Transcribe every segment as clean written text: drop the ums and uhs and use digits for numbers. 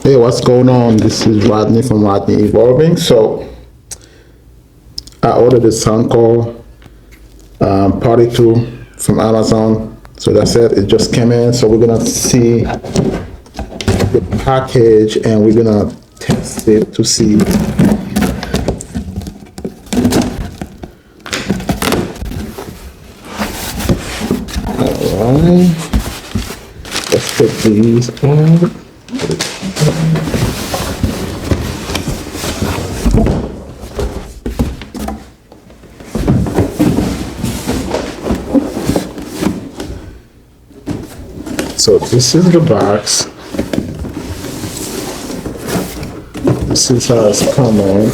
Hey, what's going on? This is Rodney from Rodney Evolving. So I ordered the Soundcore Party 2 from Amazon. So that's it. It just came in. So we're gonna see the package and we're gonna test it to see. All right. Let's put these on. So this is the box. This is how it's coming.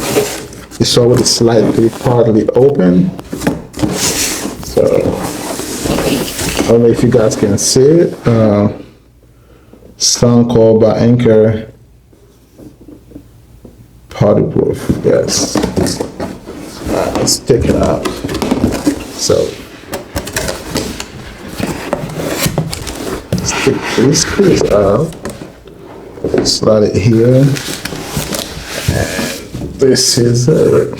It's already slightly partly open. So I don't know if you guys can see it. Soundcore by Anker. Party proof, yes. Alright, let's take it out. So take this piece out, slide it here, and this is it.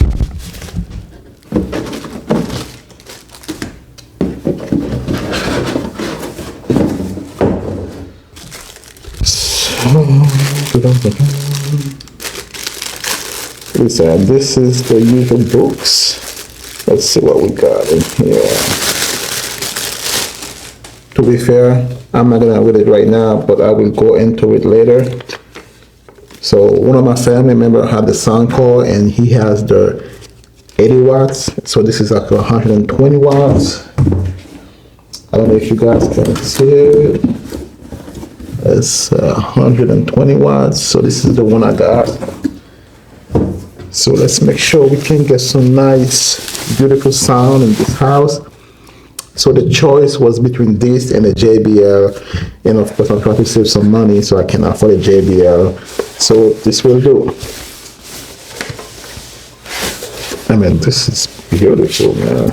So, this is the usual books. Let's see what we got in here. To be fair, I'm not gonna read it right now, but I will go into it later. So one of my family members had the Soundcore and he has the 80 watts. So this is like 120 watts. I don't know if you guys can see it. It's 120 watts. So this is the one I got. So let's make sure we can get some nice, beautiful sound in this house. So the choice was between this and the JBL, and of course I'm trying to save some money so I can afford a JBL. So this will do. I mean, this is beautiful, man.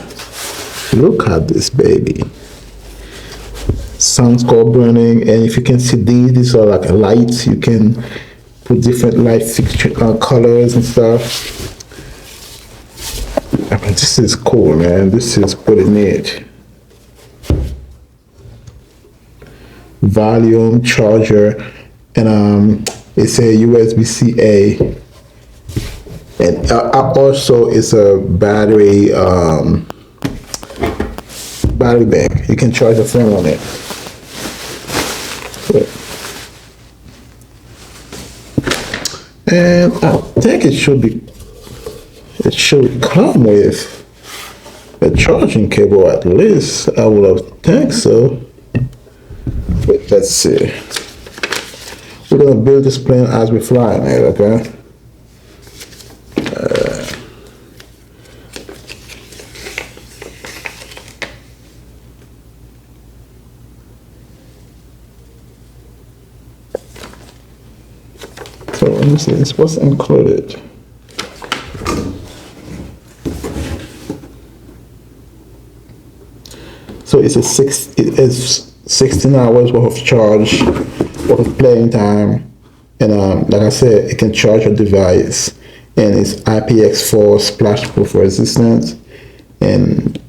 Look at this baby. Soundcore burning, and if you can see these are like lights. You can put different light fixture colors and stuff. I mean, this is cool, man. This is pretty neat. Volume, charger, and it's a USB-C-A, and also it's a battery bank. You can charge a phone on it. And I think it should come with a charging cable at least. I would have think so. Wait, let's see. We're gonna build this plane as we fly in it, okay? So let me see, it's what's included. So it's 16 hours worth of charge, worth of playing time, and like I said, it can charge your device, and it's IPX4 splash proof resistant, and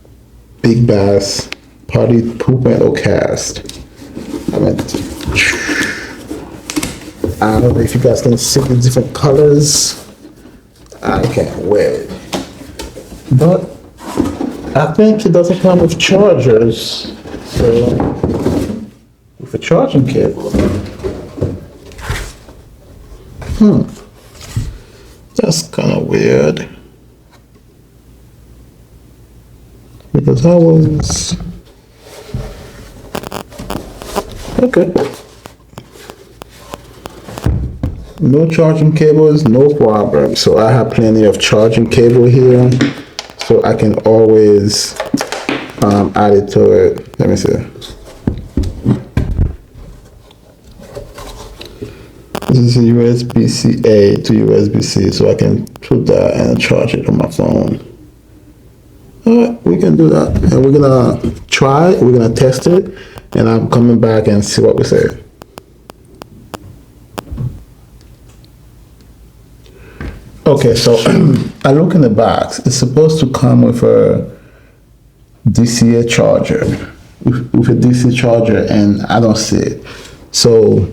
big bass party 2.0 cast. I mean, I don't know if you guys can see the different colors. I can't wait, but I think it doesn't come with chargers. So, with a charging cable. That's kind of weird. Because I was... Okay. No charging cables, no problem. So I have plenty of charging cable here. So I can always add it to it. Let me see. This is a USB-C-A to USB-C, so I can put that and charge it on my phone. Alright, we can do that. And we're gonna try it, we're gonna test it, and I'm coming back and see what we say. Okay, so I look in the box. It's supposed to come with a DCA charger, with a DC charger, and I don't see it. So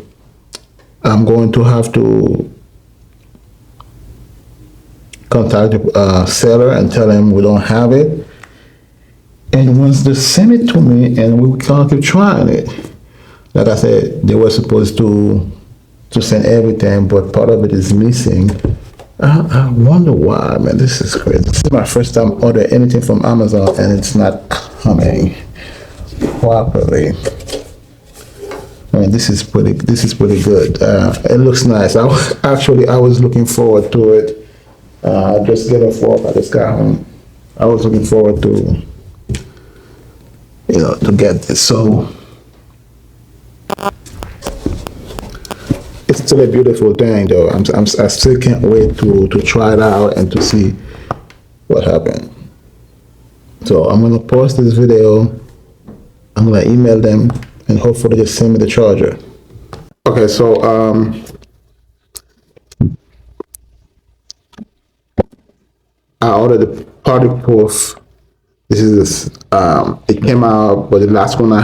I'm going to have to contact the seller and tell him we don't have it. And once they send it to me, and we can't keep trying it. Like I said, they were supposed to send everything, but part of it is missing. I wonder why, man. This is crazy. This is my first time ordering anything from Amazon, and it's not coming properly. I mean, this is pretty good. It looks nice. I was looking forward to it. I just get off work. I just got home. I was looking forward to, to get this. So it's still a beautiful thing, though. I still can't wait to try it out and to see what happened. So I'm gonna post this video. I'm gonna email them and hopefully they send me the charger. Okay, so I ordered the party proof. This is it came out, but the last one I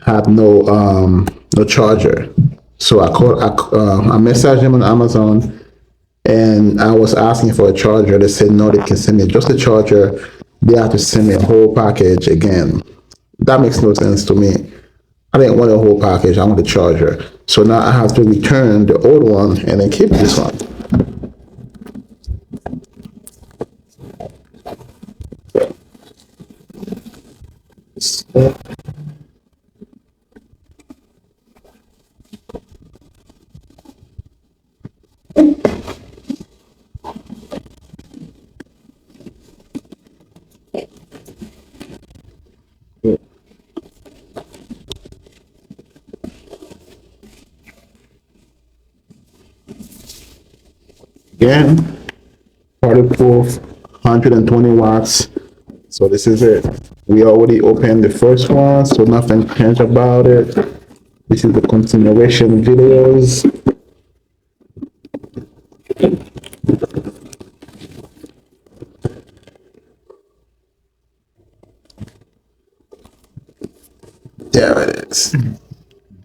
had no charger. So I messaged them on Amazon and I was asking for a charger. They said no, they can send me just a charger. They have to send me a whole package again. That makes no sense to me. I didn't want a whole package, I want a charger. So now I have to return the old one and then keep this one. Again, party proof, 120 watts. So this is it. We already opened the first one, so nothing changed about it. This is the continuation videos. There it is.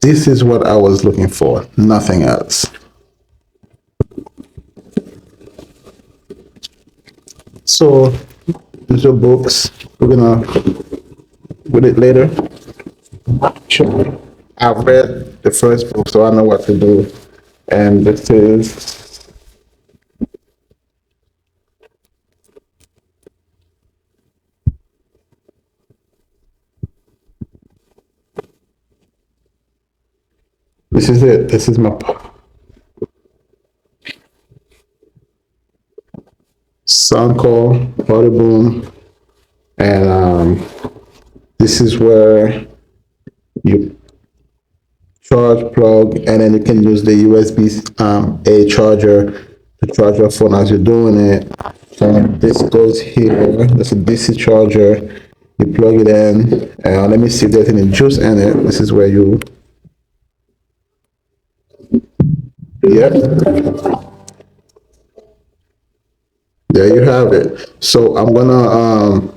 This is what I was looking for, nothing else. So these are books. We're gonna read it later. Sure. I've read the first book, so I know what to do. And this is it. This is my Soundcore, Party Boom, and this is where you charge, plug, and then you can use the USB-A charger to charge your phone as you're doing it. So this goes here. That's a DC charger. You plug it in. Let me see if there's any juice in it. This is where you. Yep. There you have it. So I'm gonna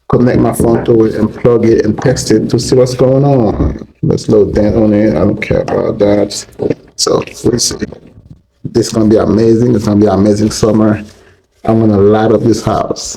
connect my phone to it and plug it and test it to see what's going on. Let's load that on it. I don't care about that. So we'll see. This is gonna be amazing. It's gonna be an amazing summer. I'm gonna light up this house.